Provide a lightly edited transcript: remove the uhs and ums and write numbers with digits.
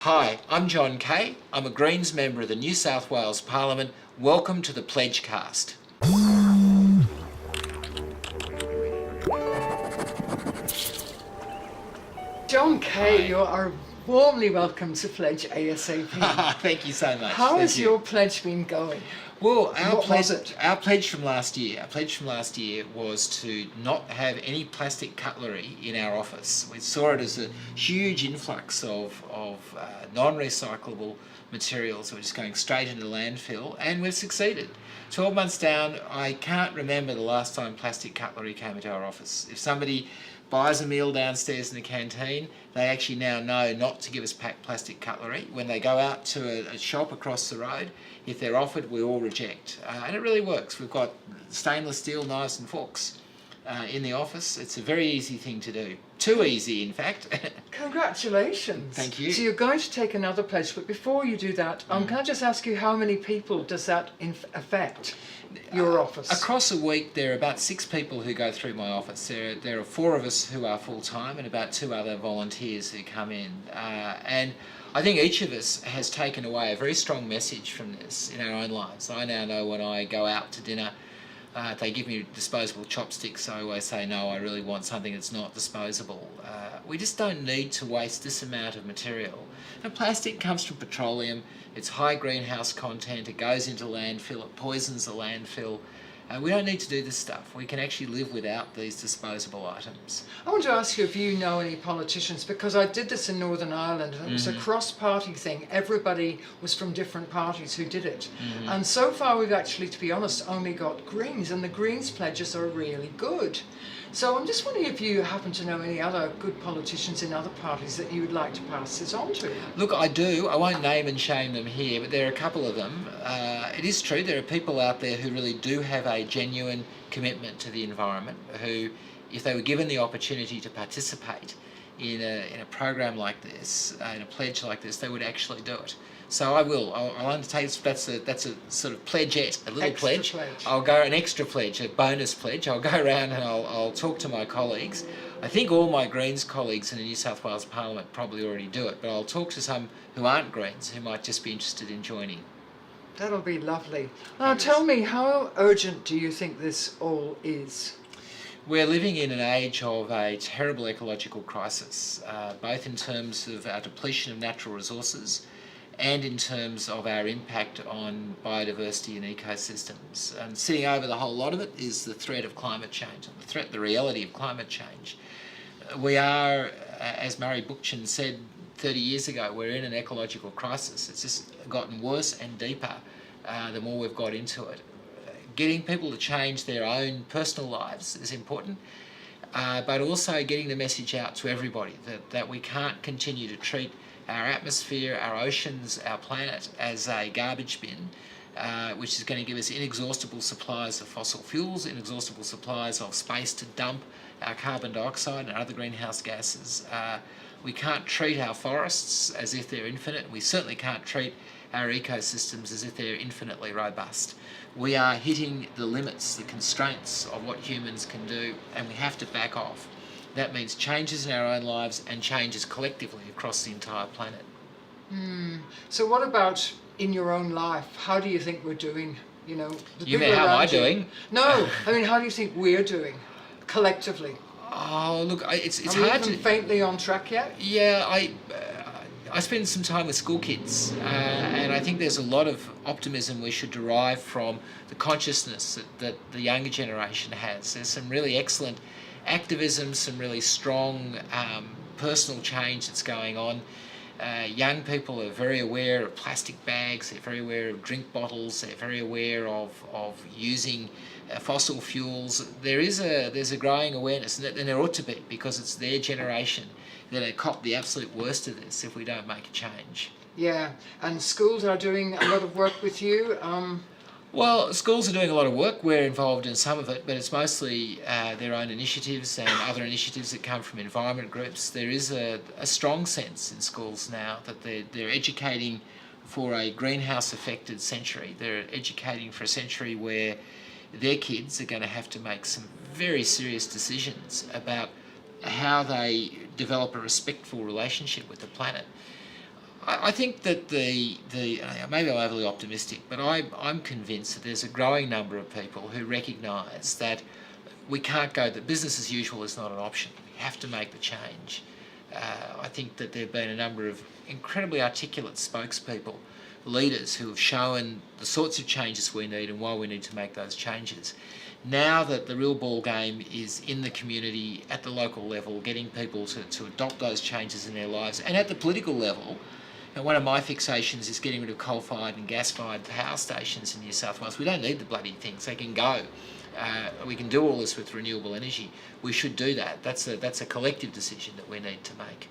Hi, I'm John Kaye. I'm a Greens member of the New South Wales Parliament. Welcome to the PledgeCast. John Kaye, you are warmly welcome to Pledge ASAP. Thank you so much. How has your pledge been going? Well, What was it? Our pledge from last year was to not have any plastic cutlery in our office. We saw it as a huge influx of non-recyclable materials that were just going straight into landfill, and we've succeeded. 12 months down, I can't remember the last time plastic cutlery came into our office. If somebody buys a meal downstairs in the canteen, they actually now know not to give us plastic cutlery. When they go out to a shop across the road, if they're offered, we all reject. And it really works. We've got stainless steel knives and forks in the office. It's a very easy thing to do. Too easy, in fact. Congratulations. Thank you. So you're going to take another pledge, but before you do that, can I just ask you how many people does that affect? Your office? Across a week, there are about 6 people who go through my office. There are 4 of us who are full-time and about 2 other volunteers who come in. And I think each of us has taken away a very strong message from this in our own lives. I now know when I go out to dinner, if they give me disposable chopsticks, I always say, no, I really want something that's not disposable. We just don't need to waste this amount of material. Now, plastic comes from petroleum. It's high greenhouse content. It goes into landfill. It poisons the landfill. We don't need to do this stuff. We can actually live without these disposable items. I want to ask you if you know any politicians, because I did this in Northern Ireland and it was a cross-party thing. Everybody was from different parties who did it. And so far we've actually, to be honest, only got Greens, and the Greens pledges are really good. So I'm just wondering if you happen to know any other good politicians in other parties that you would like to pass this on to. Look, I do. I won't name and shame them here, but there are a couple of them. It is true, there are people out there who really do have a genuine commitment to the environment, who, if they were given the opportunity to participate in a program like this, in a pledge like this, they would actually do it. So I will. I'll undertake. That's a sort of pledgeette, a little Extra pledge. I'll go an extra pledge, a bonus pledge. I'll go around and I'll talk to my colleagues. I think all my Greens colleagues in the New South Wales Parliament probably already do it, but I'll talk to some who aren't Greens who might just be interested in joining. That'll be lovely. Now tell me, how urgent do you think this all is? We're living in an age of a terrible ecological crisis, both in terms of our depletion of natural resources and in terms of our impact on biodiversity and ecosystems. And sitting over the whole lot of it is the threat of climate change, and the reality of climate change. We are, as Murray Bookchin said 30 years ago, we're in an ecological crisis. It's just gotten worse and deeper the more we've got into it. Getting people to change their own personal lives is important, but also getting the message out to everybody that we can't continue to treat our atmosphere, our oceans, our planet as a garbage bin, which is going to give us inexhaustible supplies of fossil fuels, inexhaustible supplies of space to dump our carbon dioxide and other greenhouse gases. We can't treat our forests as if they're infinite. We certainly can't treat our ecosystems as if they're infinitely robust. We are hitting the limits, the constraints of what humans can do, and we have to back off. That means changes in our own lives and changes collectively across the entire planet. So what about in your own life? How do you think we're doing? You know, the You mean people how am I around you? doing? No, I mean, how do you think we're doing collectively? Oh, look, it's Are we hard even to... faintly on track yet? Yeah, I spend some time with school kids, and I think there's a lot of optimism we should derive from the consciousness that the younger generation has. There's some really excellent activism, some really strong personal change that's going on. Young people are very aware of plastic bags, they're very aware of drink bottles, they're very aware of using fossil fuels. There's a growing awareness, and there ought to be, because it's their generation that are caught the absolute worst of this if we don't make a change. Yeah, and schools are doing a lot of work with you. Well, schools are doing a lot of work. We're involved in some of it, but it's mostly their own initiatives and other initiatives that come from environment groups. There is a strong sense in schools now that they're educating for a greenhouse-affected century. They're educating for a century where their kids are going to have to make some very serious decisions about how they develop a respectful relationship with the planet. I think that maybe I'm overly optimistic, but I'm convinced that there's a growing number of people who recognise that we can't go, that business as usual is not an option. We have to make the change. I think that there have been a number of incredibly articulate spokespeople, leaders who have shown the sorts of changes we need and why we need to make those changes. Now that the real ball game is in the community, at the local level, getting people to adopt those changes in their lives, and at the political level, and one of my fixations is getting rid of coal-fired and gas-fired power stations in New South Wales. We don't need the bloody things; they can go. We can do all this with renewable energy. We should do that. That's a collective decision that we need to make.